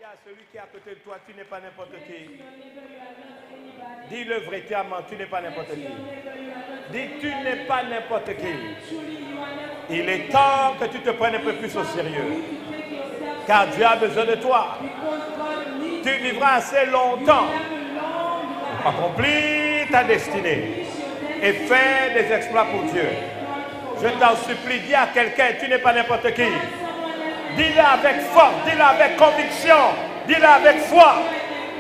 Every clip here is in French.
à celui qui est à côté de toi, tu n'es pas n'importe qui. Dis-le véritablement, tu n'es pas n'importe qui. Dis, tu n'es pas n'importe qui. Il est temps que tu te prennes un peu plus au sérieux. Car Dieu a besoin de toi. Tu vivras assez longtemps pour accomplir ta destinée et faire des exploits pour Dieu. Je t'en supplie, dis à quelqu'un, tu n'es pas n'importe qui. Dis-le avec force, dis-le avec conviction, dis-le avec foi.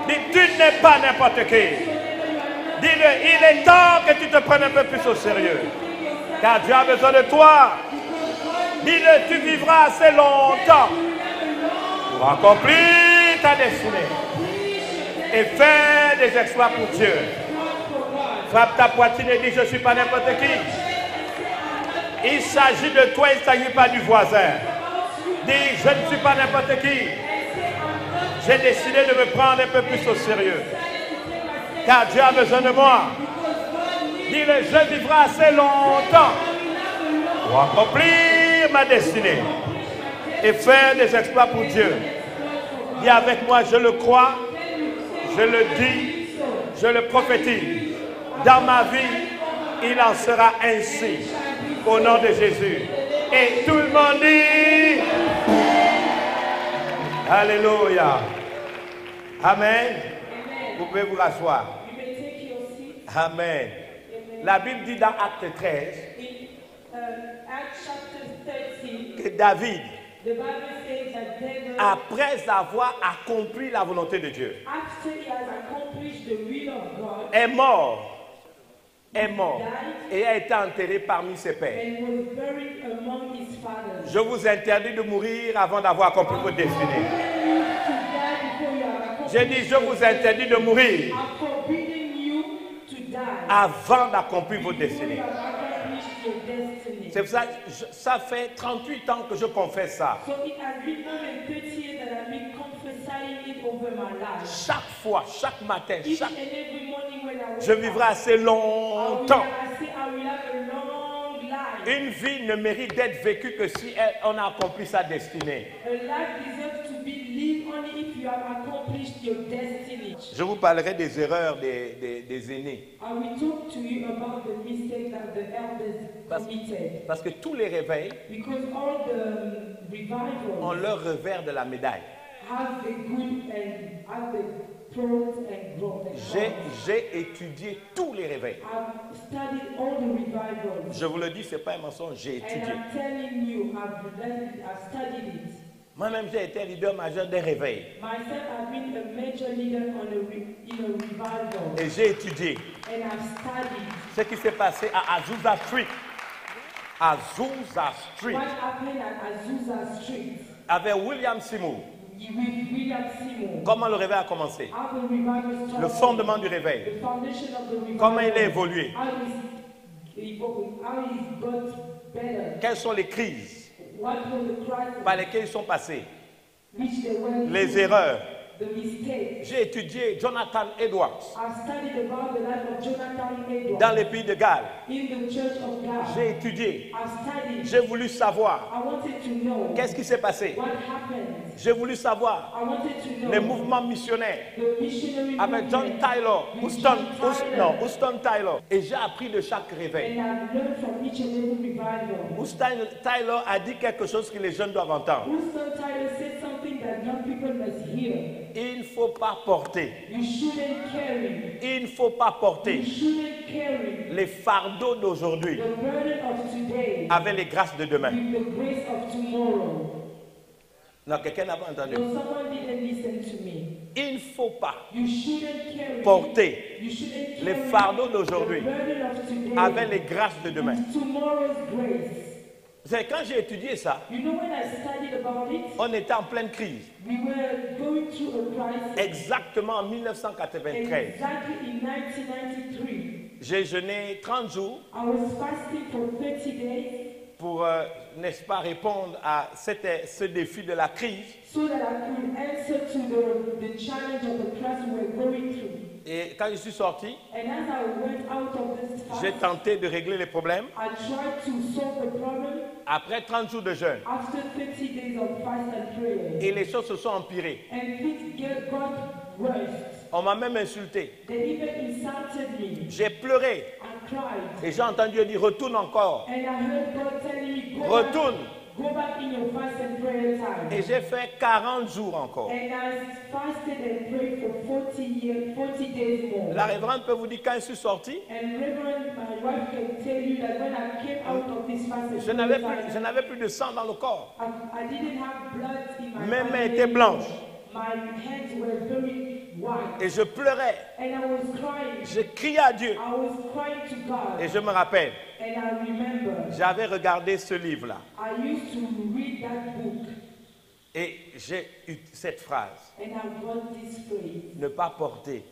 Dis, tu n'es pas n'importe qui. Dis-le, il est temps que tu te prennes un peu plus au sérieux. Car Dieu a besoin de toi. Dis-le, tu vivras assez longtemps pour accomplir ta destinée et faire des exploits pour Dieu. Frappe ta poitrine et dis, je ne suis pas n'importe qui. Il s'agit de toi, il ne s'agit pas du voisin. Dis, je ne suis pas n'importe qui. J'ai décidé de me prendre un peu plus au sérieux. Car Dieu a besoin de moi. Dis-le, je vivrai assez longtemps pour accomplir ma destinée et faire des exploits pour Dieu. Dis avec moi, je le crois, je le dis, je le prophétise. Dans ma vie, il en sera ainsi. Au nom de Jésus. Et tout le monde dit Alléluia. Amen. Vous pouvez vous rasseoir. Amen. La Bible dit dans Acte 13 que David, après avoir accompli la volonté de Dieu, est mort et a été enterré parmi ses pères. Je vous interdis de mourir avant d'avoir accompli votre destinée. J'ai dit, je vous interdis de mourir avant d'accomplir votre destinée. C'est pour ça, ça fait 38 ans que je confesse ça. Chaque fois, chaque matin, je vivrai assez longtemps. Une vie ne mérite d'être vécue que si on a accompli sa destinée. Je vous parlerai des erreurs des aînés. Parce que tous les réveils ont leur revers de la médaille. J'ai étudié tous les réveils. Je vous le dis, ce n'est pas un mensonge, j'ai étudié. Moi-même, j'ai été leader majeur des réveils. Et j'ai étudié ce qui s'est passé à Azusa Street. Azusa Street. Avec William Seymour. Comment le réveil a commencé? Le fondement du réveil. Comment il a évolué? Quelles sont les crises par lesquelles ils sont passés? Les erreurs. J'ai étudié Jonathan Edwards dans les pays de Galles. J'ai étudié. J'ai voulu savoir qu'est-ce qui s'est passé. J'ai voulu savoir les mouvements missionnaires avec John Taylor, Houston Taylor. Et j'ai appris de chaque réveil. Houston Taylor a dit quelque chose que les jeunes doivent entendre. Il ne faut pas porter. Il ne faut pas porter les fardeaux d'aujourd'hui avec les grâces de demain. Non, quelqu'un n'a pas entendu. Il ne faut pas porter les fardeaux d'aujourd'hui avec les grâces de demain. C'est quand j'ai étudié ça, on était en pleine crise. Exactement en 1993. J'ai jeûné 30 jours pour, n'est-ce pas, répondre à ce défi de la crise. Et quand je suis sorti, And as I went out of this j'ai fast, tenté de régler les problèmes. I tried to solve the problem Après 30 jours de jeûne, after 30 days of fast and prayer. et les choses se sont empirées. And things got worse. On m'a même insulté. They even insulted me. J'ai pleuré. I cried. Et j'ai entendu Dieu dire, retourne encore. And I heard God telling me, Retourne. Go back in your fast and prayer time. Et j'ai fait 40 jours encore. And I fasted and prayed for 40 days more. La révérende peut vous dire, quand je suis sorti, And Reverend, my wife can tell you that when I came out of this fast and je prayer n'avais plus de sang dans le corps. I didn't have blood in my Mes body mains étaient anymore. blanches. My hands were very white. Et je pleurais. And I was crying. Je criais à Dieu. I was crying to God. Et je me rappelle, And I remember j'avais regardé ce livre-là. I used to read that book. Et j'ai eu cette phrase. And I got this phrase. Ne pas porter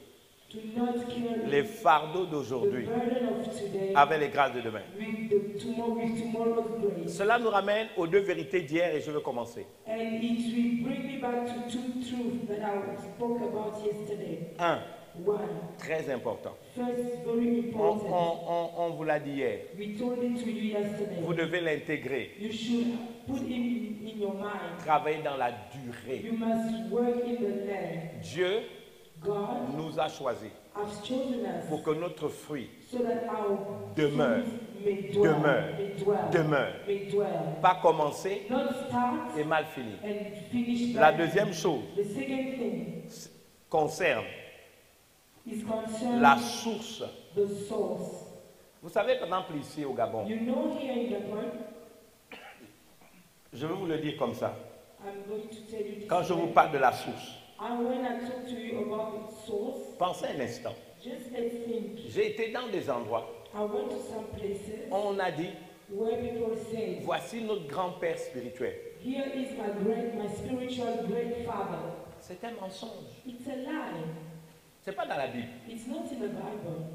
To not carry les fardeaux the d'aujourd'hui burden of today avec les grâces de demain. with tomorrow's grace. Cela nous ramène aux deux vérités d'hier et je veux commencer. And it will bring me back to two truths that I spoke about yesterday. Un, One, très important. first, very important. On vous l'a dit hier. We told it to you yesterday. Vous devez l'intégrer. You should put him in your mind. Travailler dans la durée. You must work in the land. Dieu God nous a choisis has chosen us pour que notre fruit so that our demeure, fruits may dwell, demeure, may dwell, demeure. may dwell. Pas commencer Not start et mal finir. and finish La bad. deuxième chose The second thing concerne is concerning la source. the source. Vous savez, par exemple, ici au Gabon, You know, here in Gabon, je vais vous le dire comme ça. I'm going to tell you this. Quand je vous parle de la source, And when I talk to you about the source, pensez un instant. just think. J'ai été dans des endroits I went to some places où on a dit, where people say, voici notre grand-père spirituel. here is my spiritual great father. C'est un mensonge. It's a lie. Ce n'est pas dans la Bible. It's not in the Bible.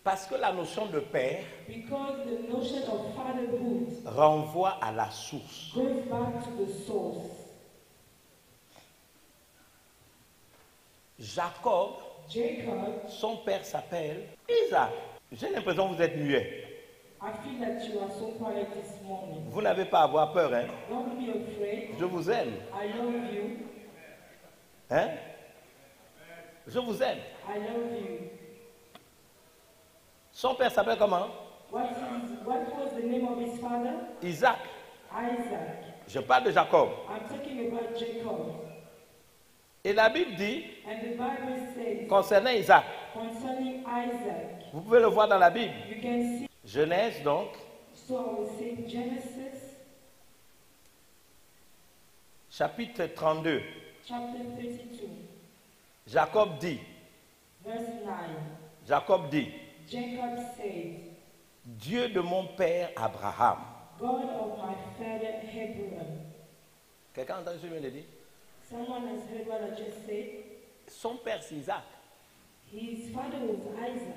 Parce que la notion de père Because the notion of fatherhood renvoie à la source. goes back to the source. Jacob, Jacob, son père s'appelle Isaac. J'ai l'impression que vous êtes muet. I feel that you are so quiet this morning. Vous n'avez pas à avoir peur, hein? Don't be afraid. Je vous aime. I love you. Hein? Je vous aime. I love you. Son père s'appelle comment? What was the name of his father? Isaac. Isaac. Je parle de Jacob. I'm talking about Jacob. Et la Bible dit, And the Bible says concernant Isaac, concerning Isaac, vous pouvez le voir dans la Bible. you can see, Genèse donc, so I will say Genesis chapitre 32. chapter 32, Jacob dit, verse 9. Jacob dit, Jacob said, Dieu de mon père Abraham. God of my father Abraham. Quelqu'un a entendu ce que je viens de dire? Someone has heard what I just said? Son père c'est Isaac. His father was Isaac.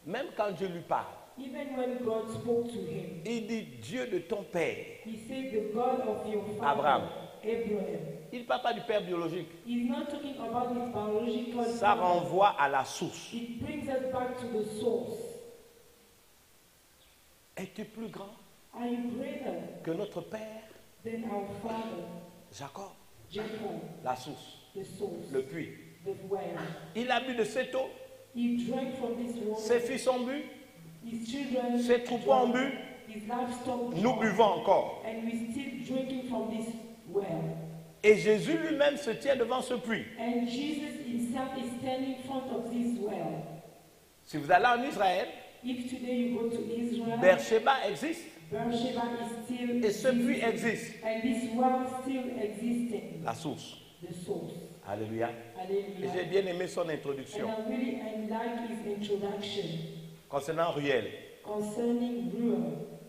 Même quand Dieu lui parle, Even when God spoke to him, il dit Dieu de ton père. he said, the God of your father, Abraham. Abraham. Il ne parle pas du père biologique. He's not talking about his biological Ça father. renvoie à la source. It brings us back to the source. Es-tu plus grand Are you greater que notre père than our father, Jacob? Jacob, La source, the source, le puits. the well? Il a bu de cette eau. He drank from this water. Ses fils ont bu. His children Ses troupeaux ont bu. his livestock Nous drank. buvons encore. And we still drinking from this well. Et Jésus lui-même se tient devant ce puits. And Jesus himself is standing in front of this well. Si vous allez en Israël, If today you go to Israel, Beersheba existe. Beersheba is still Et ce puits existing. existe. And this well still existing. La source. The source. Alléluia. Et j'ai Hallelujah. bien aimé son And introduction I like his introduction concernant Ruel. concerning Ruel,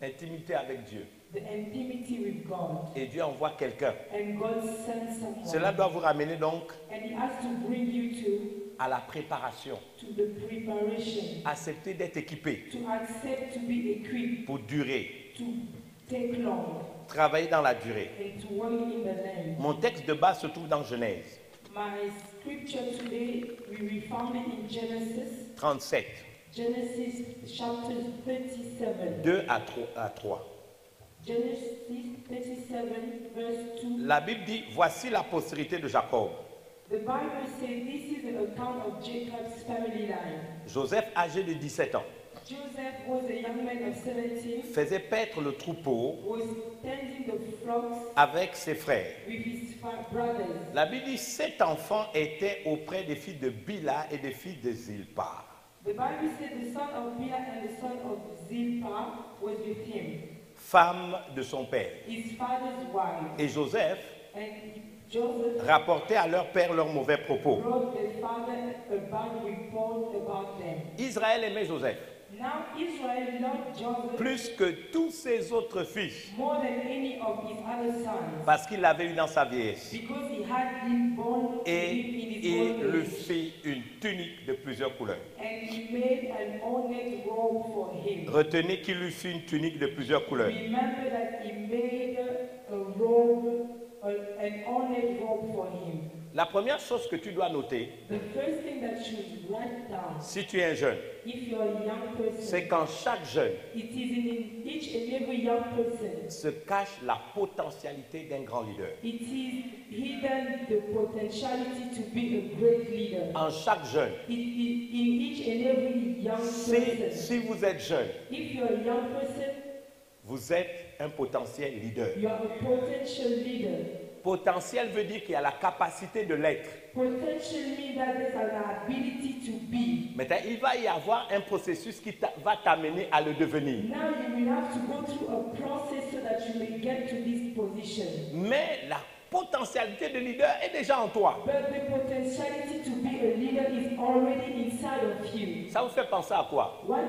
Intimité avec Dieu. the intimacy with God. Et Dieu envoie quelqu'un. And God sends someone. Cela doit vous ramener donc And he has to bring you à la préparation. to the preparation, Accepter d'être équipé to accept to be equipped, pour durer. to take long, Travailler dans la durée. and to work in the land. Mon texte de base se trouve dans Genèse. My scripture today, we found it in Genesis. 37, Genesis chapter 37. 2 à 3. Genesis 37 verse 2. La Bible dit, voici la postérité de Jacob. The Bible says this is the account of Jacob's family line. Joseph, âgé de 17 ans, Joseph was a young man of 17, faisait paître le troupeau was tending the flocks avec ses frères. with his brothers. La Bible dit, 7 enfants étaient auprès des filles de Bila et des filles de Zilpa. The Bible said the son of Bilhah and the son of Zilpah was with him, Femme de son père. his father's wife. Et Joseph And Joseph rapportait à leur père leurs mauvais propos. wrote their father a bad report about them. Israël aimait Joseph Now Israel loved Joseph plus que tous ses autres fils more than any of his other sons parce qu'il l'avait eu dans sa vieillesse. because he had him born to Et him in his il old lui age. fit une tunique de plusieurs couleurs. And he made an ornate robe for him. Retenez qu'il lui fit une tunique de plusieurs couleurs. Remember that he made a robe, an ornate robe for him. La première chose que tu dois noter, The first thing that you should write down, si tu es un jeune, if you're a young c'est person, qu'en chaque jeune it is in each and every young person. se cache la potentialité d'un grand leader. It is hidden the potentiality to be a great leader. En chaque jeune, In each and every young person. si vous êtes jeune, If you're a young person, vous êtes un potentiel leader. you are a potential leader. Potentiel veut dire qu'il y a la capacité de l'être. Potential means that there's an ability to be. Maintenant, il va y avoir un processus qui va t'amener à le devenir. Now you will have to go through a process so that you may get to this position. Mais la potentialité de leader est déjà en toi. But the potentiality to be a leader is already inside of you. Ça vous fait penser à quoi? What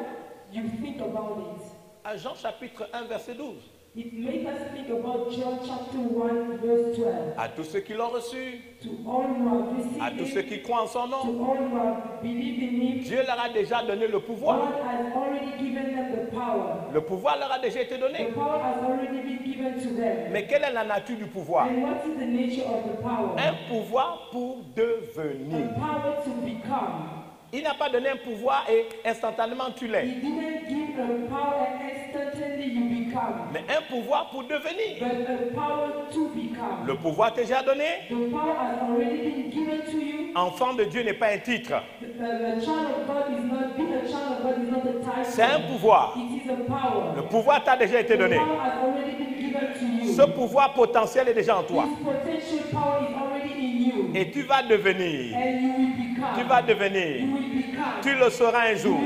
you think about it? À Jean chapitre 1, verset 12. It makes us think about John chapter 1 verse 12. À tous ceux qui l'ont reçu, To all who have received à tous ceux it, qui croient en son to nom, all who have believed in him, Dieu leur a déjà donné le pouvoir. God has already given them the power. Le pouvoir leur a déjà été The donné. power has already been given to them. Mais quelle est la nature du pouvoir? And what is the nature of the power? Un pouvoir pour A devenir. power to become. Il n'a pas donné un pouvoir et instantanément tu He l'es. didn't give a power and instantly you become. Mais un pouvoir pour devenir. But a power to become. Le pouvoir t'est déjà donné. The power has already been given to you. Enfant de Dieu n'est pas un titre. The child of God is not, being a child of God is not a title. C'est un pouvoir. It is a power. Le pouvoir t'a déjà été The donné. power has already been given to you. Ce pouvoir potentiel est déjà en toi. This potential power is already in you. Et tu vas devenir. And you will become. Tu vas devenir. You will become. Tu le seras un jour.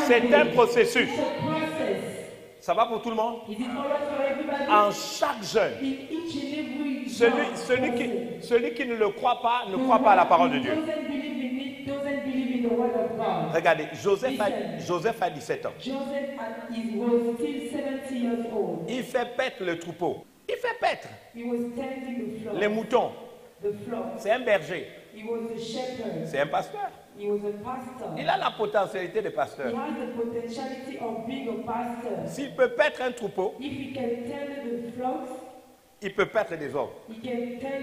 C'est un processus. It's a process. Ça va pour tout le monde? Is it alright for everybody? En chaque jeune, In each and every person. celui qui ne le croit pas, ne croit pas à la parole de Dieu. Doesn't believe in it, doesn't believe in the word of God. Regardez, Joseph a 17 ans. Joseph was still 70 years old. Il fait paître le troupeau. Il fait paître He was tending the flock. les moutons. The flock. C'est un berger. He was a shepherd. C'est un pasteur. He was a pastor. Il a la potentialité de He pasteur. has the potentiality of being a pastor. S'il peut paître un troupeau, If he can tend the flocks, il peut paître des hommes. he can tend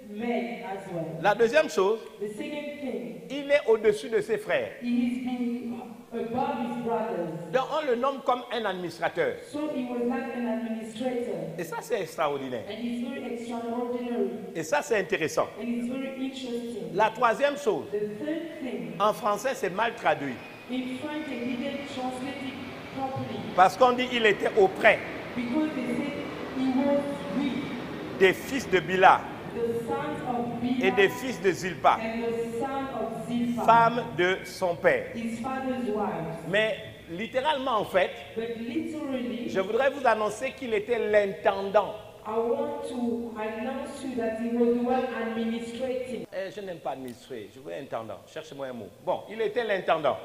men as well. La deuxième chose, The second thing, il est au-dessus de ses frères. he is being above his brothers. Donc on le nomme comme un administrateur. So he was like an administrator. Et ça, c'est extraordinaire. And it's very extraordinary. Et ça, c'est intéressant. And it's very interesting. La troisième chose, The third thing, en français, c'est mal traduit. in French they didn't translate it properly Parce qu'on dit il était auprès because they said he was with des fils de Bila the sons of Bilhah et des fils de Zilpa, and the son of Zilpah, femme de son père. his father's wife. Mais littéralement, en fait, But literally, je voudrais vous annoncer qu'il était l'intendant. I want to announce you that he was the one administrating. Je n'aime pas administrer, je veux intendant. Cherchez-moi un mot. Bon, il était l'intendant.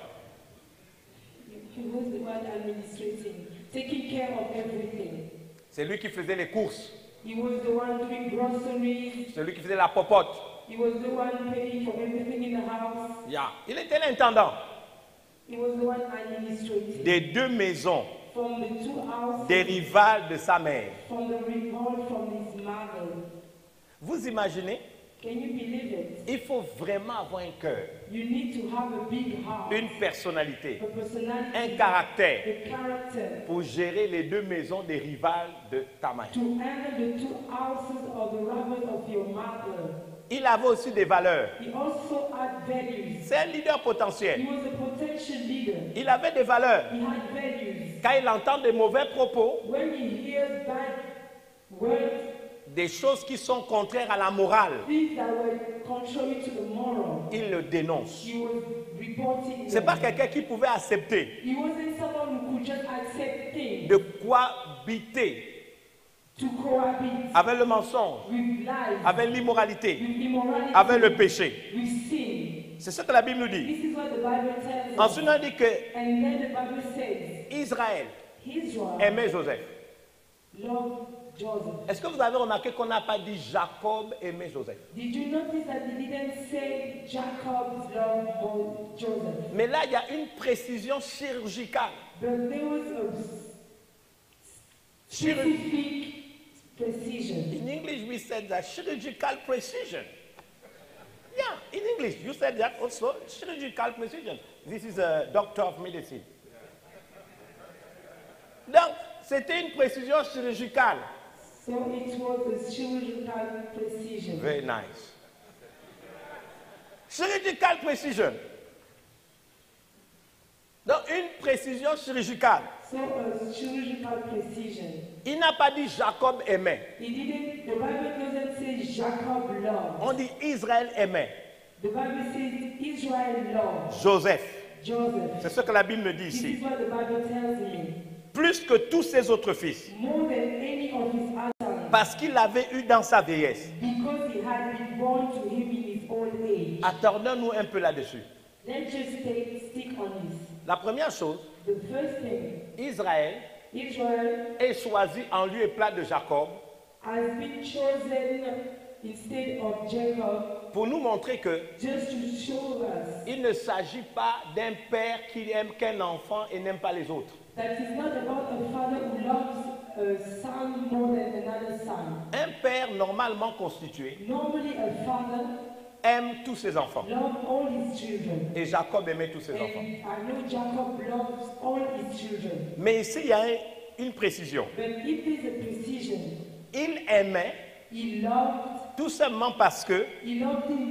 He was the one administrating, taking care of everything. C'est lui qui faisait les courses. He was the one doing groceries. C'est lui qui faisait la popote. He was the one paying for everything in the house. Yeah. Il était l'intendant He was the one administrating. des deux maisons, From the two houses, des rivales de sa mère. from the revolt from his mother. Vous imaginez, Can you believe it? Il faut vraiment avoir un cœur, You need to have a big heart, une personnalité, a personality, un caractère a character pour gérer les deux maisons des rivales de ta mère. to handle the two houses of the robbers of your mother. Il avait aussi des valeurs. He also had values. C'est un leader He potentiel. was a potential leader. Il avait des valeurs. He had values. Quand il entend des mauvais propos, When he hears bad words, des choses qui sont contraires à la morale, things that were contrary to the moral, il le dénonce. he was reporting Ce n'est pas them. quelqu'un qui pouvait accepter He wasn't someone who could just accept things, de cohabiter to cohabit avec le mensonge, with lies, avec l'immoralité, with immorality, avec le péché. with sin. C'est ce que la Bible nous dit. This is what the Bible tells us. Ensuite, on dit que And then the Bible says, Israël Israel aimait Joseph. loved Joseph. Est-ce que vous avez remarqué qu'on n'a pas dit Jacob aimait Joseph? Did you notice that they didn't say Jacob loved Joseph? Mais là, il y a une précision chirurgicale. But there was a specific precision. In English, we said that surgical precision. Yeah, in English, you said that also, surgical precision. This is a doctor of medicine. Donc, c'était une précision chirurgicale. So it was a chirurgical precision. Very nice. Surgical precision. Donc, une précision chirurgicale. So a chirurgical precision. Il n'a pas dit Jacob aimait. He didn't, the Bible doesn't say Jacob loved. On dit Israël aimait. The Bible says Israel loved Joseph. Joseph. C'est ce que la Bible me dit This ici. is what the Bible tells me. Plus que tous ses autres fils. More than any of his other sons. Parce qu'il l'avait eu dans sa vieillesse. Because he had been born to him in his old age. Attardons-nous un peu là-dessus. Let's just stick on this. La première chose, The first thing, Israël Israel est choisi en lieu et place de Jacob has been chosen instead of Jacob pour nous montrer que just to show us il ne s'agit pas d'un père qui aime qu'un enfant et n'aime pas les autres. that it's not about a father who loves a son more than another son. Un père normalement constitué Normally a father aime tous ses enfants. loves all his children. Et Jacob aimait tous ses And enfants. I know Jacob loves all his children. Mais ici, il y a une précision. But if there's a precision, Il aimait he loved tout simplement parce que him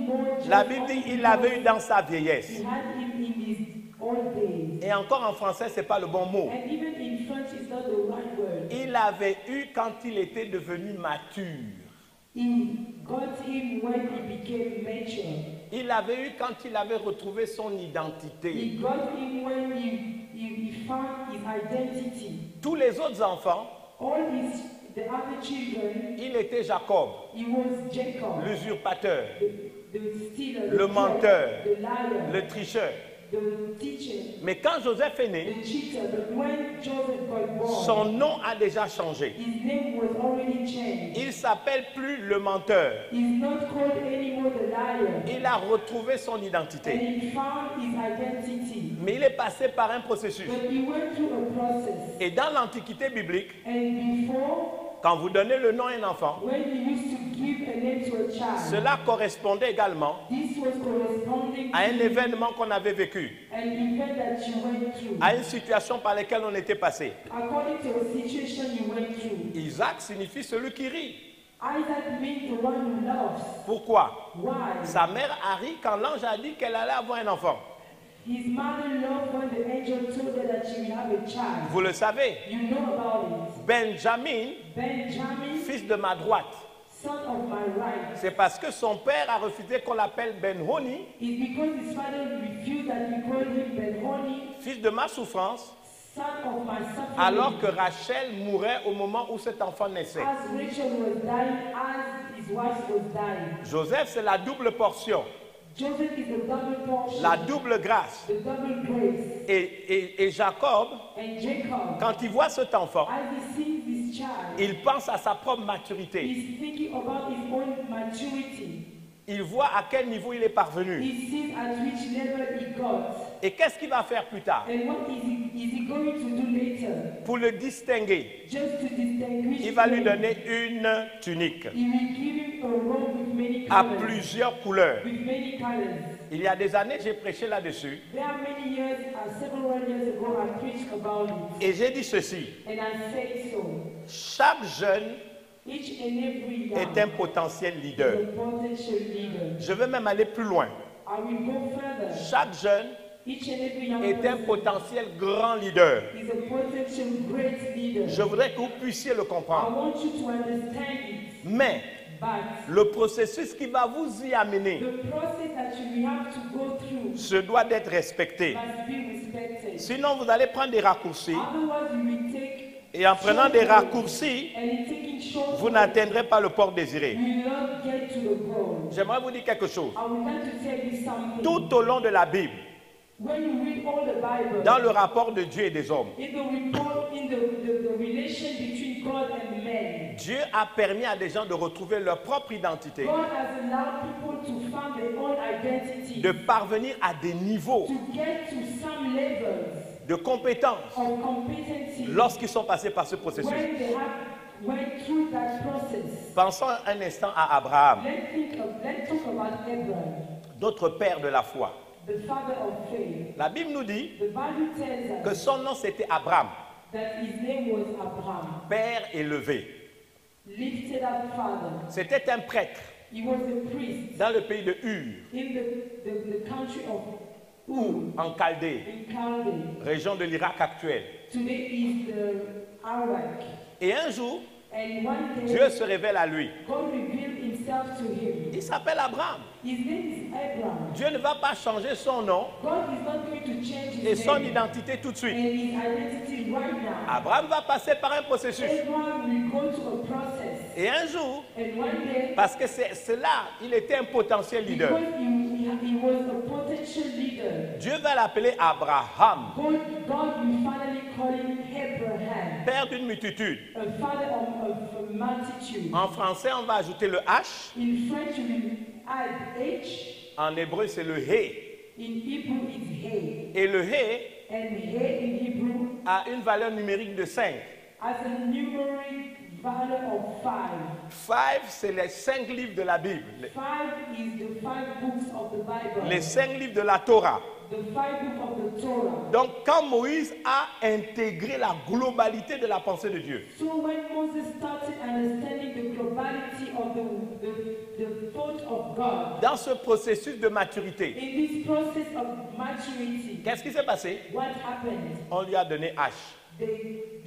more just la Bible dit only il l'avait eu because dans sa vieillesse. he had him in his old days. Et encore en français, ce n'est pas le bon mot. And even in French, it's not the right word. Il l'avait eu quand il était devenu mature. He got him when he became mature. Il l'avait eu quand il avait retrouvé son He identité. got him when he found his identity. Tous les autres enfants, The other children, il était Jacob, he was Jacob, l'usurpateur, the stealer, le the menteur, thief, the liar, le tricheur. the teacher, Mais quand Joseph est né, the cheater. But when Joseph got born, son nom a déjà changé. his name was already changed. Il s'appelle plus le menteur. He's not called anymore the liar. Il a retrouvé son And identité. he found his identity. Mais il est passé par un processus. But he went through a process. Et dans l'Antiquité biblique, And before, quand vous donnez le nom à un enfant, when he used to give a name to a child, cela correspondait également this was corresponding à un to événement qu'on avait vécu, an event that you went through. à une situation par laquelle on était passé. According to a situation you went through. Isaac signifie celui qui rit. Isaac means the one who loves. Pourquoi? Why? Sa mère a ri quand l'ange a dit qu'elle allait avoir un enfant. His mother loved when the angel told her that she will have a child. Vous le savez, You know about it. Benjamin, Benjamin, fils de ma droite, son of my right, c'est parce que son père a refusé qu'on l'appelle Ben-Honi, is because his father refused that we call him Ben-Honi, fils de ma souffrance, son of my suffering. alors que Rachel mourait au moment où cet enfant naissait. As Rachel was dying, as his wife was dying. Joseph, c'est la double portion, Joseph is the double portion, la double grâce. the double grace. Et Jacob, And Jacob, quand il voit cet enfant, as he sees this child, il pense à sa propre maturité. he's thinking about his own maturity. Il voit à quel niveau il est parvenu. He sees at which level he got. Et qu'est-ce qu'il va faire plus tard? And what is he is he going to do later? Pour le distinguer, Just to distinguish il va lui them. donner une tunique He will give him a robe with many à colors. plusieurs couleurs. With many colors. Il y a des années, j'ai prêché là-dessus There are many years, several years ago, I preached about it. et j'ai dit ceci. And I said so. Chaque jeune Each and every young est un potentiel is leader. a potential leader. Je veux même aller plus loin. I will go further. Chaque jeune Each and every young est un person potentiel grand leader. is a potential great leader. Je voudrais que vous puissiez le I comprendre. want you to understand it. Mais But le processus qui va vous y amener the process that you will have to go through se doit d'être respecté. must be respected. Sinon, vous allez prendre des raccourcis Otherwise, you will take et en prenant des raccourcis, and in taking short vous n'atteindrez pas le port désiré. you will not get to the goal. J'aimerais vous dire quelque chose. I would like to tell you something. Tout au long de la Bible, When you read all the Bible, dans le rapport de Dieu et des hommes, in the report, in the relation between God and man, Dieu a permis à des gens de retrouver leur propre identité, God has allowed people to find their own identity, de parvenir à des niveaux to get to some levels de compétences of competency lorsqu'ils sont passés par ce processus. when they went through that process. Pensons un instant à Abraham, Let's talk about Abraham, notre père de la foi. the father of faith. La Bible nous dit The Bible tells que us son nom c'était Abraham, that his name was Abraham, père élevé. lifted up father. C'était un prêtre He was a priest dans le pays de Ur, in the country of Ur, en Chaldée, in Chaldee. région de l'Irak actuelle. Today is the Iraq. Et un jour, And one day, Dieu se révèle à lui. God revealed himself to him. Il s'appelle Abraham. His name is Abraham. Dieu ne va pas changer son nom God is not going to change his et son name identité tout de and suite. his identity right now. Abraham va passer par un processus. Abraham will go to a process. Et un jour, And one day, parce que c'est cela, il était un potentiel leader. because he was a potential leader, Dieu va l'appeler Abraham, God will finally call him Abraham, père d'une multitude. a father of a multitude. En français, on va ajouter le H. In French, we will add H. En hébreu, c'est le He. In Hebrew, it's He. Et le He And He in Hebrew a une valeur numérique de 5. has a numeric value of 5. 5, c'est les 5 livres de la Bible. 5 is the 5 books of the Bible. Les 5 livres de la Torah. The 5 books of the Torah. Donc, quand Moïse a intégré la globalité de la pensée de Dieu, So when Moses started understanding the globality of the thought of God, dans ce processus de maturité, in this process of maturity, qu'est-ce qui s'est passé? what happened? On lui a donné H.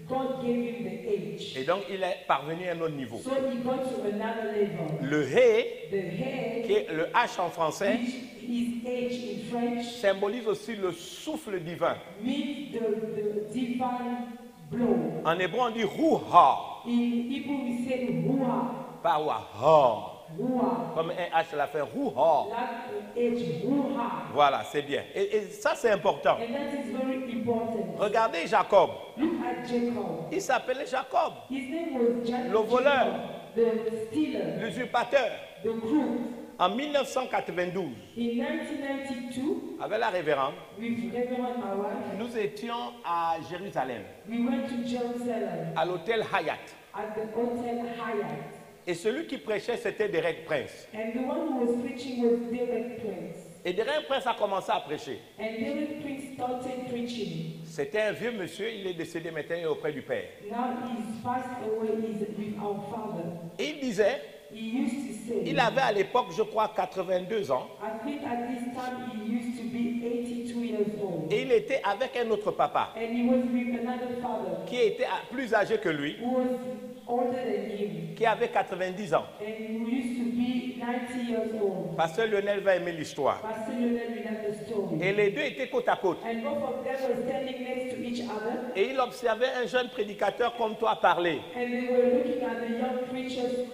God gave him the age. Et donc, il est parvenu à un autre niveau. So he got to another level. Le He, The head, qui est le H en français, which is age in French, symbolise aussi le souffle divin. means the divine blow. En hébreu, on dit Ruha. In Hebrew, we say Ruah. Pas Waha. Ruah. Comme un H, ça fait Ruha. That age, Ruah. Voilà, c'est bien. Et ça, c'est important. And that is very important. Regardez Jacob. Look at Jacob. Il s'appelait Jacob, His name was Jacob. le voleur, The stealer, l'usurpateur. the crook. En 1992, In 1992, avec la révérende, with Reverend Awad, nous étions à Jérusalem, we went to Jerusalem à l'hôtel Hyatt. at the Hotel Hyatt. Et celui qui prêchait, c'était Derek Prince. And the one who was preaching was Derek Prince. Et Derek Prince a commencé à prêcher. And Derek Prince started preaching. C'était un vieux monsieur, il est décédé maintenant, il est auprès du Père. Now he's passed away, he's with our father. Et il disait, He used to say, il avait à l'époque, je crois, 82 ans. I think at this time he used to be 82 years old. Et il était avec un autre papa And he was with another father qui était plus âgé que lui, who was older than him. qui avait 90 ans. And who used to be 90 years old. Pasteur Lionel va aimer l'histoire. Pastor Lionel will have the story. Et les deux étaient côte à côte. And both of them were standing next to each other. Et il observait un jeune prédicateur comme toi parler. And they were looking at the young preachers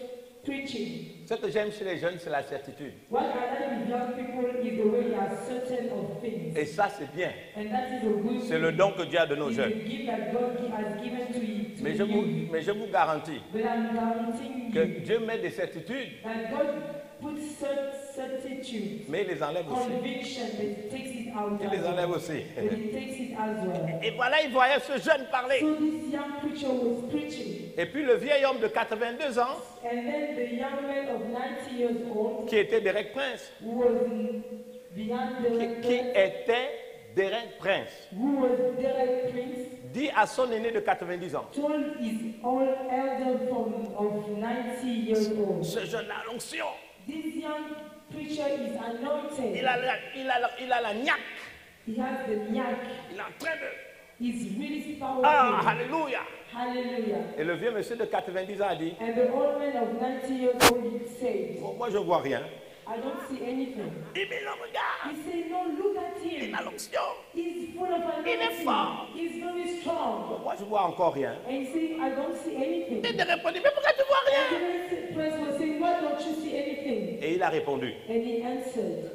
preaching. Ce que j'aime chez les jeunes, c'est la certitude. What I like with young people is the way they are certain of things. Et ça, c'est bien. And that is a good C'est le don que Dieu a donné aux It's a jeunes. gift that God has given to you. Mais je vous garantis But I'm guaranteeing que you Dieu met des certitudes, that God puts certitude, mais il les enlève aussi. conviction, but He takes it out. Il les enlève aussi. But He takes it as well. Et voilà, il voyait ce jeune parler. So this young preacher was preaching. Et puis le vieil homme de 82 ans, And then the young man of 90 years old, qui était Derek Prince, who was behind qui était Derek Prince, who was Derek Prince, dit à son aîné de 90 ans, told his old elder of 90 years old, ce jeune a l'onction, this young preacher is anointed. il a la niaque, He has the knack. il est en train de... He's really powerful. Ah, alléluia. Hallelujah. Et le vieux monsieur de 90 ans a dit, And the old man of 90 years old said, bon, moi je vois rien. I don't see anything. Il dit, mais le regarde, He said, no, look at il him. a l'onction. He's full of Il est anointing. fort. He's very strong. Moi je vois encore rien. And he said, I don't see anything. Et de répondre, mais pourquoi tu vois rien? And the prince was saying, why don't you see anything? Et il a répondu, And he answered,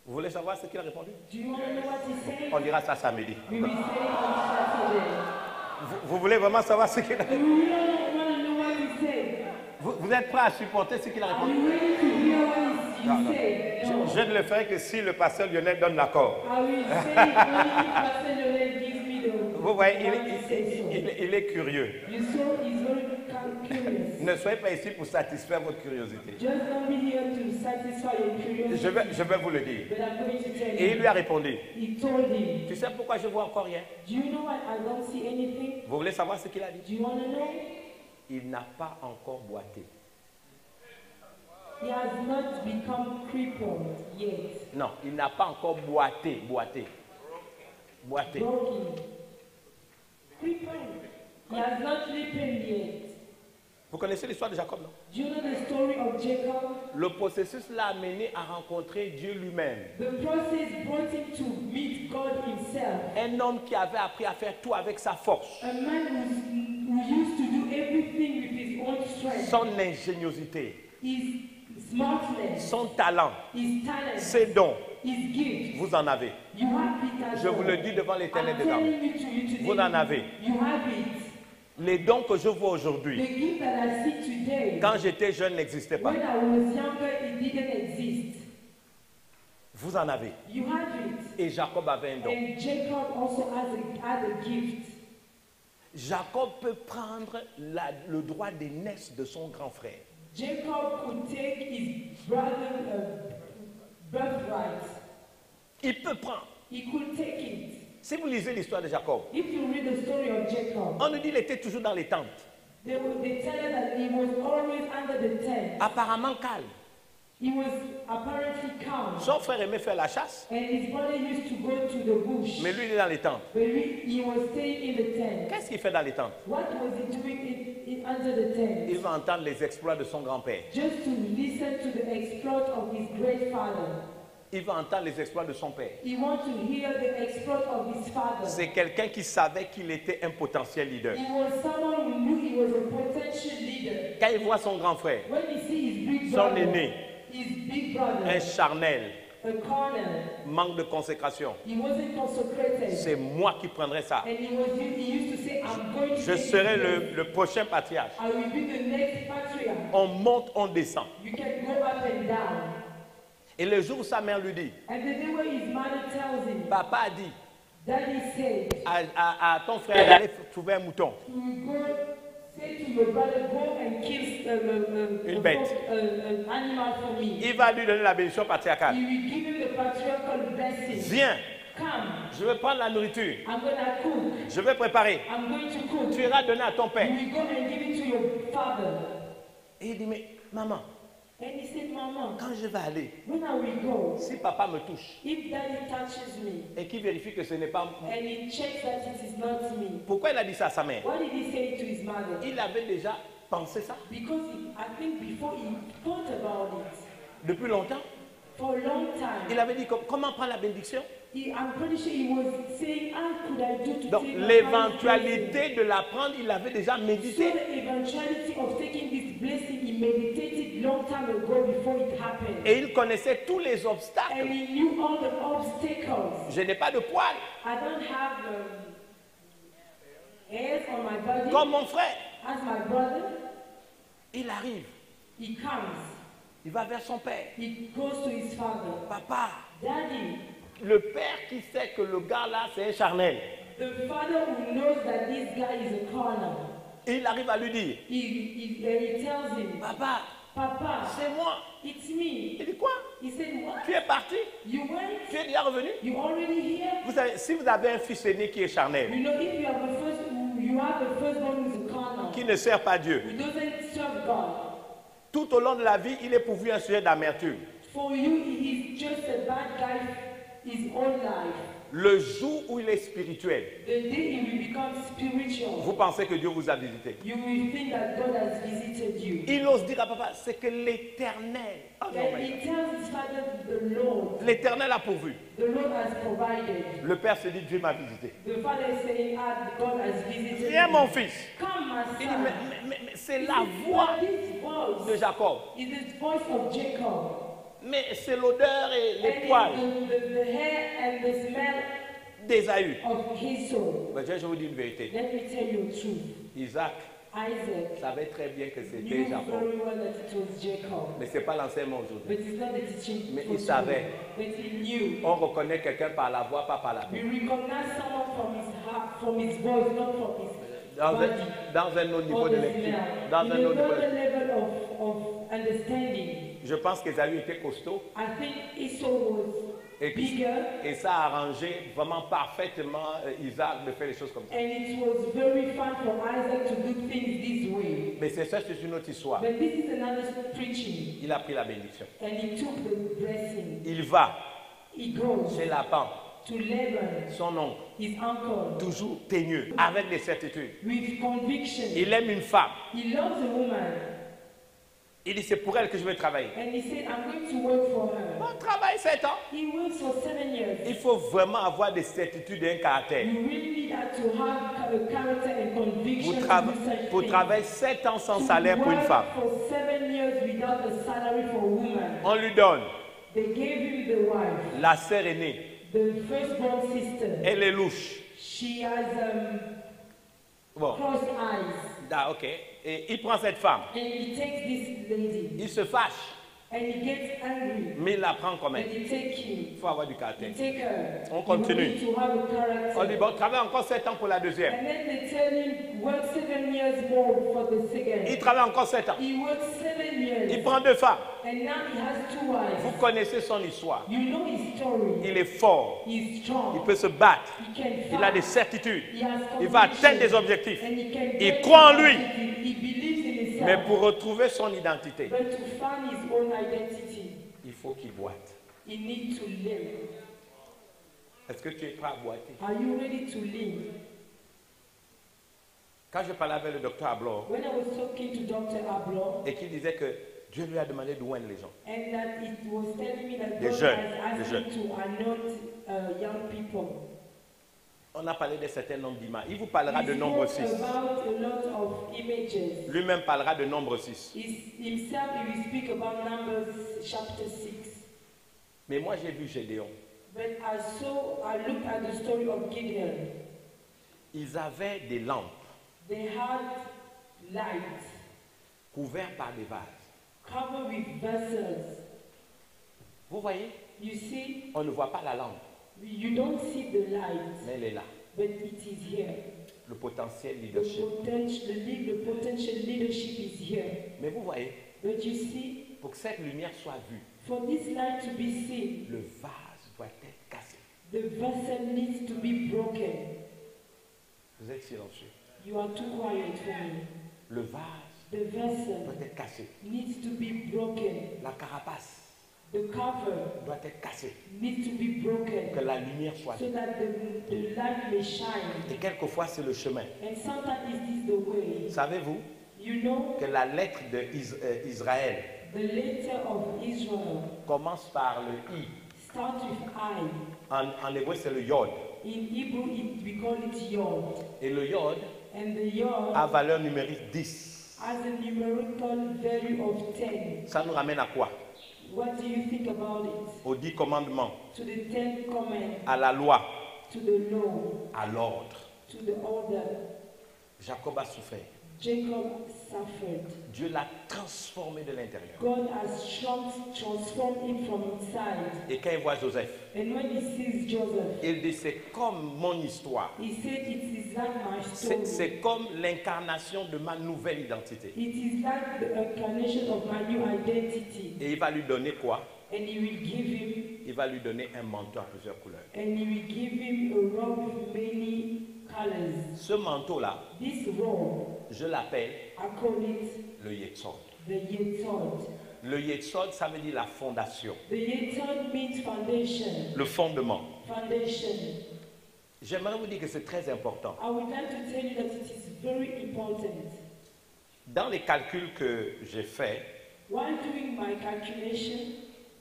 vous voulez savoir ce qu'il a répondu? do you want to know what he said? On dira ça samedi. We will say it on Saturday. Vous voulez vraiment savoir ce qu'il a We répondu? really want to know what he said. Vous êtes prêts à supporter ce qu'il a Are répondu? you ready to hear what Non, he non. said? No. Je ne le ferai que si le pasteur Lionel donne l'accord. I will say it only if Pastor Lionel gives me the. Vous voyez, the one to say so. il est curieux. You saw he's very curious. Ne soyez pas ici pour satisfaire votre curiosité. Just don't be here to satisfy your curiosity. Je vais vous le dire. But I'm going to tell Et il you. lui a répondu, He told him, tu sais pourquoi je vois encore rien? do you know what? I don't see anything. Vous voulez savoir ce qu'il a dit? Do you want to know? Il n'a pas encore boité. He has not become crippled yet. Non, il n'a pas encore boité. Boité. Broken. Crippled. He has not ripened yet. Vous connaissez l'histoire de Jacob, non? Do you know the story of Jacob? Le processus l'a amené à rencontrer Dieu lui-même. The process brought him to meet God himself. Un homme qui avait appris à faire tout avec sa force, A man who used to do everything with his own strength. son ingéniosité, His smartness, son talent, his talent, ses dons. his gift. Vous en avez. You have it as Je vous well. le dis devant l'Éternel I'm des armées. telling you to you today. Vous en avez. You have it. Les dons que je vois The aujourd'hui, gift that I see today. quand j'étais jeune, n'existaient pas. When I was younger, it didn't exist. Vous en avez. You have it. Et Jacob avait un don. And Jacob also had a gift. Jacob peut prendre le droit d'aînesse de son grand frère. Jacob could take his brother's birthright. Il peut prendre. He could take it. Si vous lisez l'histoire de Jacob, If you read the story of Jacob, on nous dit qu'il était toujours dans les tentes. they tell us that he was always under the tent. Apparemment calme. He was apparently calm. Son frère aimait faire la chasse, And his brother used to go to the bush. mais lui il est dans les tentes. But he was staying in the tent. Qu'est-ce qu'il fait dans les tentes? What was he doing under the tent? Il va entendre les exploits de son grand-père. Just to listen to the exploit of his great father. Il va entendre les exploits de son père. He wants to hear the exploit of his father. C'est quelqu'un qui savait qu'il était un potentiel leader. He was someone who knew he was a potential leader. Quand il voit son grand frère, When he sees his big son brother, aîné, his big brother, un charnel, a corner, manque de consécration, he wasn't consecrated. c'est moi qui prendrai ça. And he used to say, I'm going to Je take serai this. le prochain patriarche. I will be the next patriarch. On monte, on descend. You can go up and down. Et le jour où sa mère lui dit, And the day when his mother tells him, papa a dit Daddy said, à ton frère d'aller trouver un mouton. you will go, say to your brother, go and kill Une bête. an animal for me. Il va lui donner la bénédiction patriarcale. He will give him the patriarchal blessing. Viens, Come, je vais prendre la nourriture. I'm gonna cook. Je vais préparer. I'm going to cook. Tu iras donner à ton You père. will go and give it to your father. Et il dit, mais maman, And he said, Mama, quand je vais aller, when I will go, si papa me touche if daddy touches me et qu'il vérifie que ce n'est pas moi, and he checks that it is not me, pourquoi il a dit ça à sa mère? what did he say to his mother? Il avait déjà pensé ça Because I think before he thought about it depuis longtemps. for a long time. Il avait dit comment prendre la bénédiction. I'm pretty sure he was saying, how could I do to Donc take my father's blessing? l'éventualité de la prendre, il l'avait déjà So médité. the eventuality of taking it long time ago before it happened. Et il connaissait tous les And obstacles. he knew all the obstacles. Je n'ai pas de poils, I don't have hairs on my body. comme mon frère. As my brother, Il arrive, he comes. il va vers son père. He goes to his father. Papa, Daddy, le père qui sait que le gars là, c'est un charnel. the father who knows that this guy is a carnal. Et il arrive à lui dire, He tells him, papa, Papa, c'est moi. it's me. Il dit quoi? He said, what? Tu es parti? You went? Tu es déjà revenu? You already here? Vous savez, si vous avez un fils aîné qui est charnel, You know, if you have the firstborn who's a carnal, qui ne sert pas Dieu, who doesn't serve God, tout au long de la vie, il est pourvu un sujet d'amertume. for you, he's just a bad guy his own life. Le jour où il est spirituel, The day he will become spiritual, vous pensez que Dieu vous a visité. you will think that God has visited you. Il ose dire à papa, c'est que l'Éternel, oh non, Then my he God. tells his father, the Lord, L'Éternel a pourvu. the Lord has provided. Le père se dit, Dieu m'a visité. The father is saying, God has visited Viens you. mon fils. Come, my Il dit, son. mais c'est He la said, voix "But this voice de Jacob. is the voice of Jacob. Mais c'est l'odeur et les And poils the hair and the smell d'Ésaü. of his soul." Mais je vous dis une vérité. Let me tell you the truth. Isaac Isaac savait très bien que c'était knew Jacob. very well that it was Jacob. Mais ce n'est pas l'enseignement aujourd'hui. But it's not the teaching. Mais for il savait. today. But he knew. On reconnaît quelqu'un par la voix, pas par la We voix. recognize someone from his heart, from his voice, not from his body. Dans un autre niveau or de the lecture. smell. Dans In un autre niveau another de... level of understanding. Je pense qu'Ésaü était costaud. I think Esau was Et, bigger. et ça a arrangé vraiment parfaitement Isaac de faire les choses comme ça. And it was very fun for Isaac to do things this way. Mais c'est ça, c'est une autre histoire. But this is another preaching. Il a pris la bénédiction. And he took the blessing. Il va He goes chez Laban, to Laban, son oncle, his uncle, toujours teigneux, avec des certitudes. with conviction. Il aime une femme. He loves a woman. Il dit, c'est pour elle que je vais travailler. And he said, I'm going to work for her. On travaille 7 ans. He works for 7 years. Il faut vraiment avoir des certitudes et un caractère. You really need to have a character and conviction Pour, to do such pour things. travailler 7 ans sans To salaire pour une work femme. for 7 years without a salary for a woman. On lui donne They gave him the wife, la sœur aînée. the firstborn sister. Elle est louche. She has Bon, crossed eyes. ah, ok. Et il prend cette femme. And he takes this lady Il se fâche, and he gets angry. mais il la prend quand And même. he take him. Il faut avoir du caractère. He take her. On continue. You need to have a character. On dit, bon, travaille encore 7 ans pour la deuxième. And then they tell him, work 7 years more for the second. Il travaille encore 7 ans. He works 7 years. Il prend 2 femmes. And now he has 2 Vous wives. connaissez son histoire. You know his story. Il est fort. He's strong. Il peut se battre. He can fight. Il a des certitudes. He has Il va conviction. atteindre des objectifs. And he can Il get croit en lui. He believes in himself. Mais pour retrouver son identité, But to find his own identity, il faut qu'il boite. he needs to live. Est-ce que tu es prêt à boiter? Are you ready to live? Quand je parlais avec le docteur Ablor When I was talking to Dr. Ablo, et qu'il disait que Dieu lui a demandé de oindre les gens. and that it was telling me that Des God jeunes, has des asked jeunes. me to anoint young people. On a parlé d'un certain nombre d'images. Il vous parlera de He nombre spoke 6. about a lot of images. Lui-même parlera de nombre 6. Himself, he will speak about Numbers chapter 6. Mais moi, j'ai vu Gédéon. But I looked at the story of Gideon. Ils avaient des lampes They had lights couvertes par des vases. covered with vessels. Vous voyez, You see, on ne voit pas la lampe, you don't see the light, mais elle est là. but it is here. Le potentiel The leadership. potential leadership is here. Mais vous voyez, But you see, pour que cette lumière soit vue, for this light to be seen, le vase doit être cassé. the vessel needs to be broken. Vous êtes silencieux. You are too quiet for me. Le vase The vessel doit être cassé. needs to be broken. La carapace The cover doit être cassée. needs to be Que broken la lumière soit so vue. that the light may shine. Et quelquefois, c'est le chemin. And sometimes it is the way. Savez-vous You know, que la lettre d'Israël the letter of Israel commence par le I. starts with I. En hébreu, c'est le Yod. In Hebrew, we call it Yod. Et le Yod And the Yod a valeur numérique 10. As a numerical value of 10, Ça nous ramène à quoi? what do you think about it? Aux 10 commandements, To the 10 commandments, à la loi, to the law, à l'ordre. to the order. Jacob a souffert. Jacob suffered. Dieu l'a transformé de l'intérieur. God has transformed him from inside. Et quand il voit Joseph, And when he sees Joseph, il dit c'est comme mon histoire. he said, it is like my story. C'est comme l'incarnation de ma nouvelle identité. It is like the incarnation of my new identity. Et il va lui donner quoi? And he will give him, Il va lui donner un manteau à plusieurs couleurs. and he will give him a robe with many colors. Ce manteau-là, This robe, je l'appelle I call it le Yetzod. the Yetzod. Le Yetzod, ça veut dire la fondation, The Yetzod means foundation. le fondement. Foundation. J'aimerais vous dire que c'est très important. I would like to tell you that it is very important. Dans les calculs que j'ai faits, While doing my calculation,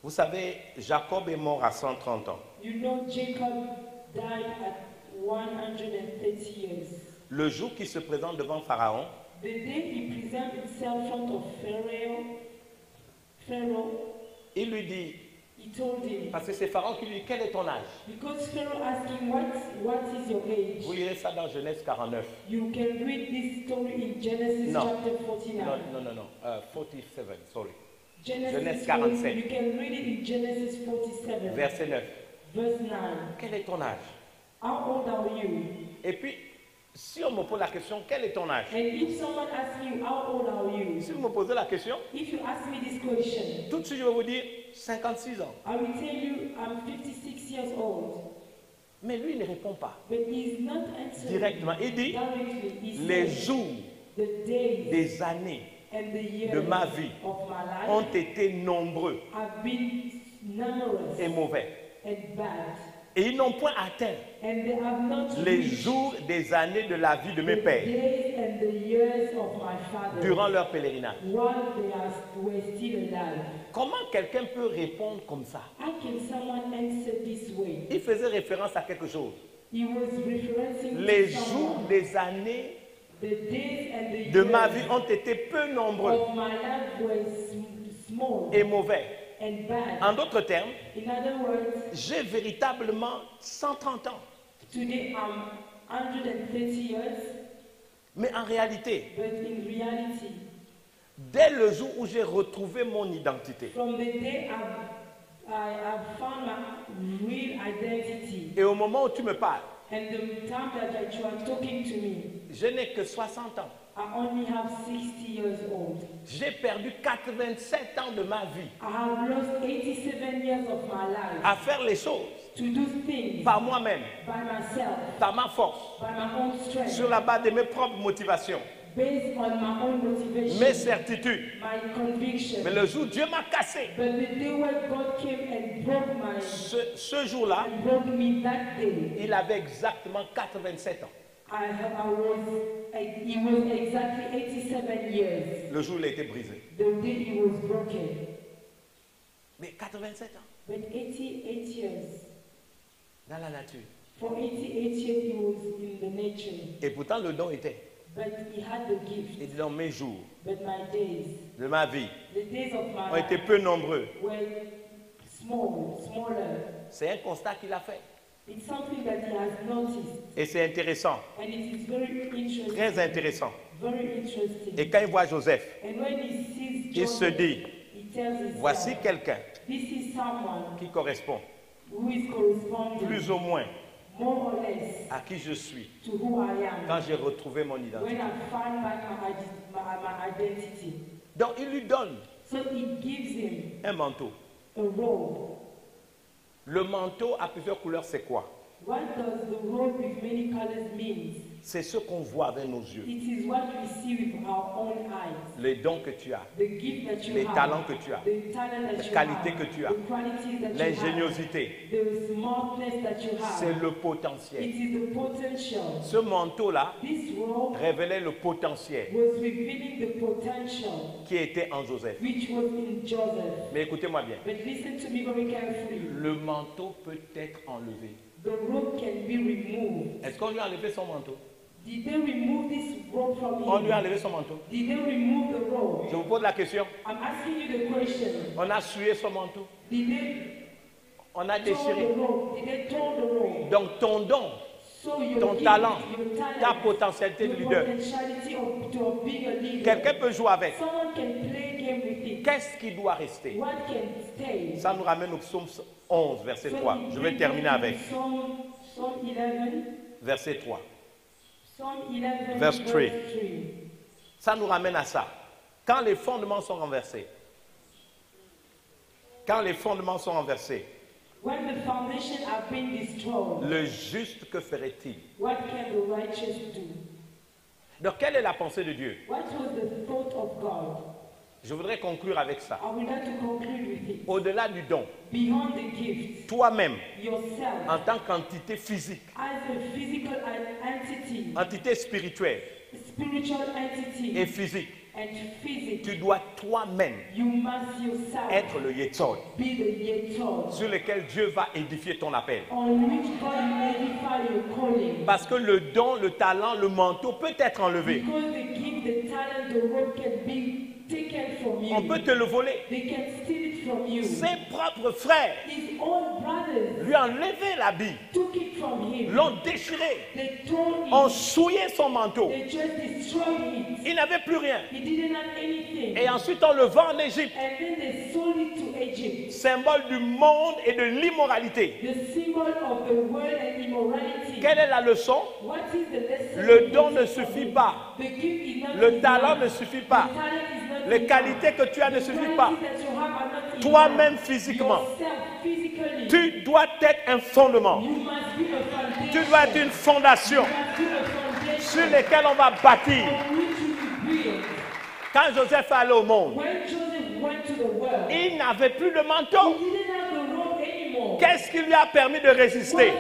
vous savez, Jacob est mort à 130 ans. you know Jacob died at 130 years. Le jour qu'il se présente devant Pharaon, The day he presents himself in front of Pharaoh, il lui dit, he told him, parce que c'est Pharaon qui lui dit, quel est ton âge? because Pharaoh asked him, what is your age? Vous lirez ça dans Genèse 49. You can read this story in Genesis No. chapter 49. Non. 47, sorry. Genesis Genèse 40, 47. you can read it in Genesis 47, Verset 9. verse 9. Quel est ton âge? How old are you? Et puis, si on me pose la question, quel est ton âge? And if someone asks you, how old are you? Si vous me posez la question, If you ask me this question, tout de suite je vais vous dire 56 ans. I will tell you I'm 56 years old. Mais lui, il ne répond pas But he's not answering directement. Il dit, directly. He les says, jours, the days des années and the years de ma vie of my ont life été nombreux have been numerous et mauvais. and bad. Et ils n'ont point atteint And they have not les reached jours des années de la vie de mes the pères days and the years of my father durant leur pèlerinage. while were still alive. Comment quelqu'un peut répondre comme ça? How can someone answer this way? Il faisait référence à quelque chose. He was referencing Les to jours someone. des années The days and the de ma years vie ont été peu nombreux of my life were small et mauvais. and bad. En d'autres termes, In other words, j'ai véritablement 130 ans. today I'm 130 years, Mais en réalité, but in reality, dès le jour où j'ai retrouvé mon identité from the day I've found my real identity et au moment où tu me parles, and the time that you are talking to me, je n'ai que 60 ans. I only have 60 years old. J'ai perdu 87 ans de ma vie I have lost 87 years of my life à faire les choses to do things par moi-même, by myself, par ma force, by my own strength, sur la base de mes propres motivations, based on my own motivation, mes certitudes. my conviction. Mais le jour où Dieu m'a cassé, But the day when God came and broke ce jour-là, broke me that day, il avait exactement 87 ans. he was exactly 87 years. Le jour où il a été brisé. The day he was broken. Mais 87 ans But 88 years. dans la nature. For 88 years he was in the nature. Et pourtant le don était. But he had the gift. Il dit dans mes jours But my days, de ma vie the days of my ont été life peu nombreux. were smaller. C'est un constat qu'il a fait. It's something that he has noticed. Et c'est intéressant, And it is very interesting. très intéressant. Very interesting. Et quand il voit Joseph, And when he sees il se Joseph, dit, he tells himself, voici quelqu'un this is someone qui correspond who is corresponding plus ou moins more or less à qui je suis to who I am quand j'ai retrouvé mon when identité. I find back my identity. Donc il lui donne So he gives him un manteau. a robe. Le manteau à plusieurs couleurs, c'est quoi? What does the robe with many colors mean? C'est ce qu'on voit avec nos yeux. It is what we see with our own eyes. Les dons que tu as, The gift that you les have, talents que tu as, the talent that les you qualités have, que tu as, the qualities that you l'ingéniosité, have, the smartness that you c'est have. le It potentiel. is the potential. Ce manteau-là This robe révélait le potentiel was revealing the potential qui était en Joseph. which was in Joseph. Mais écoutez-moi bien, But listen to me very carefully. le manteau peut être enlevé. The robe can be removed. Est-ce qu'on lui a enlevé son manteau? Did they remove this robe from On lui a him? enlevé son manteau. Did they remove the robe? Je vous pose la question. I'm asking you the question. On a souillé son manteau. Did they On a torn déchiré. the robe? Did they torn the robe? Donc ton don, So your ton gift, talent, your talent, ta potentialité de your leader, potentiality of being a leader. quelqu'un peut jouer avec. Someone can play a game with it. Qu'est-ce qui doit rester? What can stay? Ça nous ramène au psaume 11, verset 3. Je vais terminer avec Psalm 11, verset 3. Psalm 11, Verse 3. 3. Ça nous ramène à ça. Quand les fondements sont renversés, quand les fondements sont renversés, When the foundation have been destroyed, le juste, que ferait-il? what can the righteous do? Donc, quelle est la pensée de Dieu? What was the thought of God? Je voudrais conclure avec ça. I would like to conclude with it. Au-delà du don, Beyond the gift, toi-même, yourself, en tant qu'entité physique, as a physical entity, entité spirituelle spiritual entity, et physique, and physics, tu dois toi-même you must yourself être le Yetzod be the Yetzod sur lequel Dieu va édifier ton appel. on which God will edify your calling. Parce que le don, le talent, le manteau peut être enlevé. Because the gift, the talent, the robe can be taken from you. On peut te le voler. They can steal it from you. Ses propres frères His own brothers lui ont enlevé l'habit, took it from him. l'ont déchiré, They tore ont it. souillé son manteau. They just destroyed it. Il n'avait plus rien. He didn't have anything. Et ensuite, on le vend en Égypte, And then they sold it to Egypt. symbole du monde et de l'immoralité. The symbol of the world and immorality. Quelle est la leçon? What is the lesson? Le don ne suffit pas. The gift is not Le enough. talent ne suffit pas. The talent is not Les enough. qualités que tu as ne The suffisent pas. qualities that you have are not enough. Toi-même physiquement, Yourself, physically, tu dois être un fondement. you must be a foundation. Tu dois être une fondation You must be a foundation sur laquelle on va bâtir. on which you will build. Quand Joseph allait au monde, When Joseph went to the world, il n'avait plus de manteau. he didn't have the robe anymore. Qu'est-ce qui lui a permis de résister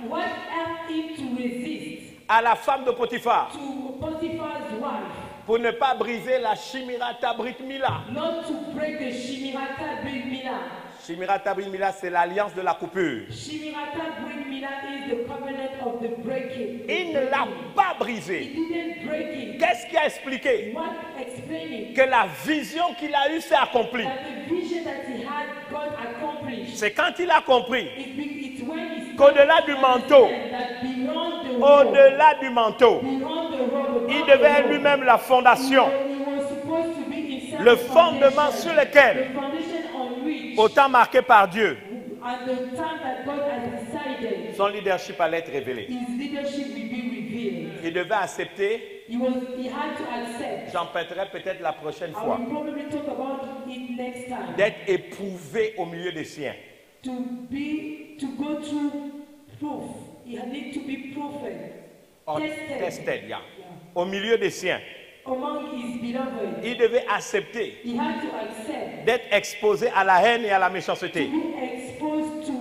What helped him to resist à la femme de Potiphar to Potiphar's wife, pour ne pas briser la Shimirata Brit Mila? not to break the Shimirata Brit Milah. Shimirata Brit Mila, c'est l'alliance de la coupure. Shimirata Brit Milah is the covenant of the breaking. Il ne l'a pas He brisé. didn't break it. Qu'est-ce qui a expliqué What explaining que la vision qu'il a eue s'est accomplie? that the vision that he had God accomplished. C'est quand il a compris It's when he qu'au-delà du manteau, that beyond the robe, au-delà du manteau, beyond the robe, il devait être lui-même la fondation, he was supposed to be himself le the fondement foundation, sur lequel, the foundation on which, au temps marqué par Dieu, at the time that God has decided, son leadership allait être révélé. his leadership will be revealed. Il devait accepter, He had to accept. j'en prêterai peut-être la prochaine I fois, will probably talk about it next time. d'être éprouvé au milieu des siens. To go through proof. He need to be proven. Or, tested, yeah. Au milieu des siens. Among his beloved. Il devait accepter He had to accept d'être exposé à la haine et à la méchanceté. to be exposed to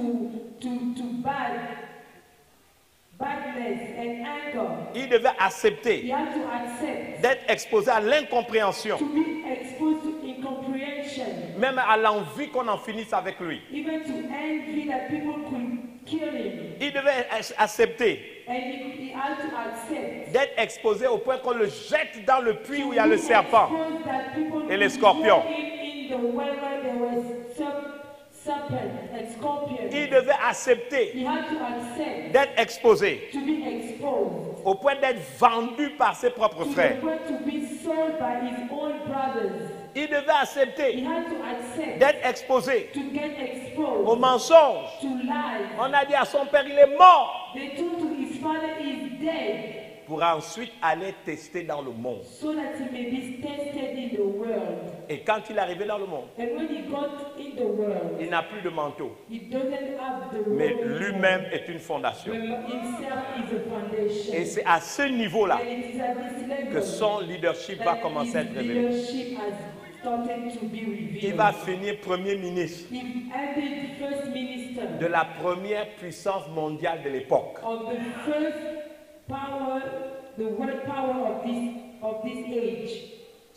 badness and anger. Il devait He accepter had to accept d'être exposé à l'incompréhension, to be exposed to incomprehension, même à l'envie qu'on en finisse avec lui. even to envy that people could kill him. Il devait accepter And he had to accept d'être exposé au point qu'on le jette dans le puits où il y a le serpent. exposed that people Et les could scorpions. throw in the well where there was serpent and scorpion. Il devait accepter He had to accept d'être exposé to be exposed au point d'être vendu par ses propres to frères. the point to be sold by his own brothers. Il devait He accepter had to accept d'être exposé to get au exposed mensonge. to lies. On a dit à son père, il est mort, They told to his father he is dead pour ensuite aller tester dans le monde. so that he may be tested in the world. Et quand il est arrivé dans le monde, And when he got in the world, il n'a plus de manteau, he doesn't have the mais robe lui-même est une fondation. anymore. Himself is a foundation. Et c'est à ce niveau-là And it is at this level que son leadership va that commencer à his être révélé. leadership has started to be revealed. Il va finir premier ministre He ended first minister de la première puissance mondiale de l'époque. of the first power, the world power of this age.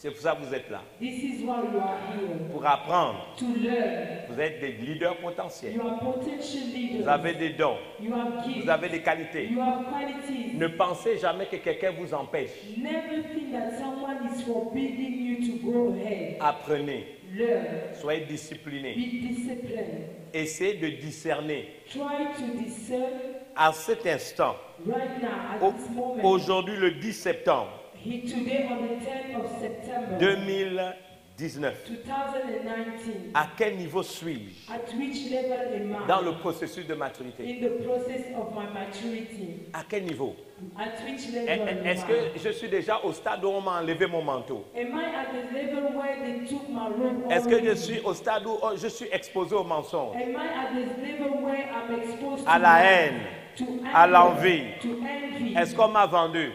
C'est pour ça que vous êtes là. This is why you are here. Pour apprendre. To learn. Vous êtes des leaders potentiels. You are potential leaders. Vous avez des dons. You have gifts. Vous avez des qualités. You have qualities. Ne pensez jamais que quelqu'un vous empêche. Never think that someone is forbidding you to go ahead. Apprenez. Learn. Soyez disciplinés. Be disciplined. Essayez de discerner. Try to discern. À cet instant, Right now, at this moment, aujourd'hui le 10 septembre today on the 10th of September 2019, 2019, à quel niveau suis-je at which level am I dans le processus de maturité? in the process of my maturity? À quel niveau? At which level am Est-ce I? que je suis déjà au stade où on m'a enlevé mon manteau? Am I at the level where they took my robe Est-ce que je already? suis au stade où je suis exposé au mensonge, Am I at the level where I'm exposed à to la lies, haine, to anger, à l'envie? to envy? Est-ce qu'on m'a vendu?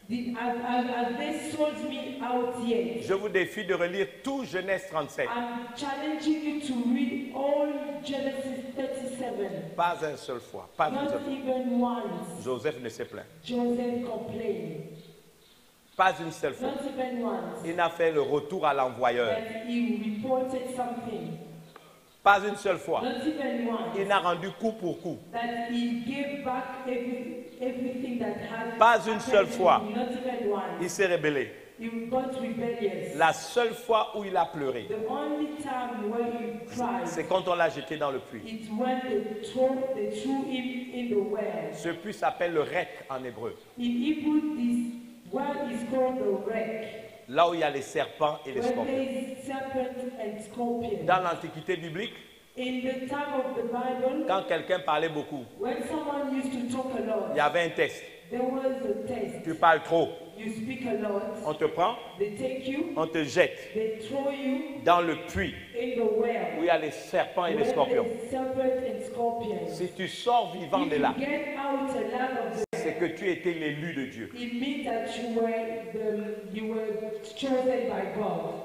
Have they sold me out yet? Je vous défie de relire tout Genèse 37. I'm challenging you to read all Genesis 37. Pas une seule fois. Pas une Not seule fois. even once. Joseph ne s'est plaint. Joseph complained. Pas une seule fois. Not even once. Il n'a fait le retour à l'envoyeur. That he reported something. Pas une seule fois. Not even once. Il n'a rendu coup pour coup. That he gave back everything that had Pas une seule happened to fois. him. Not even once. Il s'est rébellé. He got rebellious. La seule fois où il a pleuré, The only time when he cried, c'est quand on l'a jeté dans le puits. it's when they threw him in the well. Ce puits s'appelle le Rek en hébreu. In Hebrew, this well is called the wreck. Là où il y a les serpents et les Where scorpions. there is serpent and scorpion. Dans l'Antiquité biblique, In the time of the Bible, quand quelqu'un parlait beaucoup, when someone used to talk a lot, il y avait un test. there was a test. Tu parles trop, You speak a lot, on te prend, they take you, on te jette they throw you dans le puits in the well. où il y a les serpents et les Where scorpions. there's serpent and scorpions. Si tu sors vivant If de là, you get out alive of the c'est que tu étais l'élu de Dieu. it means that you were chosen by God.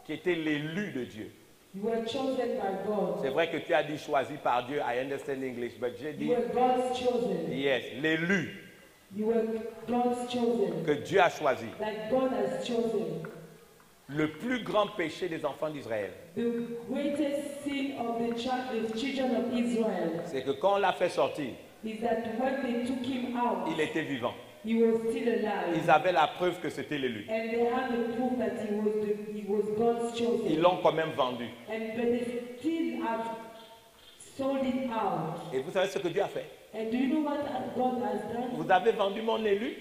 Tu étais l'élu de Dieu. You were chosen by God. C'est vrai que tu as dit choisi par Dieu. I understand English, but j'ai You dit were God's chosen. yes, l'élu You were God's chosen. que Dieu a choisi. That God has chosen. Le plus grand péché des enfants d'Israël, The greatest sin of the children of Israel c'est que quand on l'a fait sortir, is that when they took him out, il était vivant. he was still alive. Ils avaient la preuve que c'était l'élu. And they had the proof that he was God's chosen. Ils l'ont quand même vendu. But they still have sold it out. Et vous savez ce que Dieu a fait? And do you know what God has done? Vous avez vendu mon élu,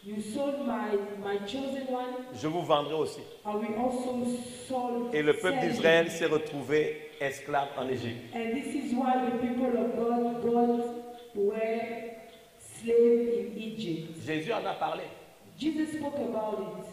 You sold my chosen one, je vous vendrai aussi. and we also sold. Et le peuple sell d'Israël him. s'est retrouvé esclave en Égypte. And this is why the people of God were slaves in Egypt. Jésus en a parlé. Jesus spoke about it.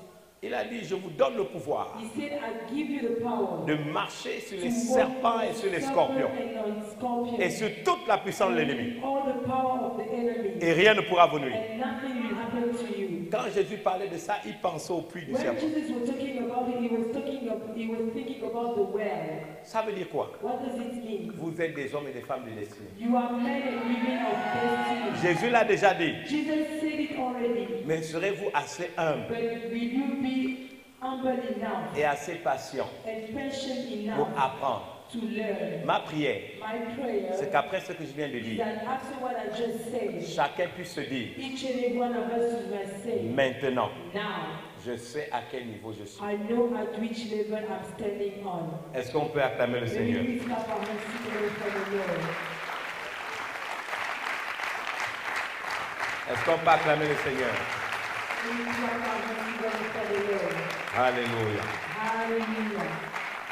Il a dit, je vous donne le pouvoir He said, I give you the power de marcher sur les to serpents walk et on sur les serpents scorpions and on scorpions, et sur toute la puissance de l'ennemi. all the power of the enemy, Et rien ne pourra vous nuire. and nothing will happen to you. Quand Jésus parlait de ça, il pensait au puits du When serpent. Jesus was talking about it, he was thinking about the well. Ça veut dire quoi? What does it mean? Vous êtes des hommes et des femmes de destinée. You are men and women of destiny. Jésus l'a déjà dit. Jesus said it already. Mais serez-vous assez humble But will you be humble enough et assez patient and patient pour enough apprendre? to learn? Ma prière, My prayer c'est qu'après ce que je viens de is dire, that after what I just said, chacun puisse se dire, each and every one of us will say, maintenant, now je sais à quel niveau je suis. I know at which level I'm standing on. Est-ce qu'on peut acclamer le May Seigneur? we lift up our hands together for the Lord. Est-ce qu'on peut acclamer le Seigneur? May we lift up our hands together for the Lord. Alléluia. Hallelujah.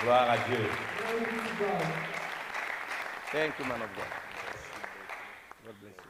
Gloire à Dieu. Glory to God. Thank you, man of God. God bless you.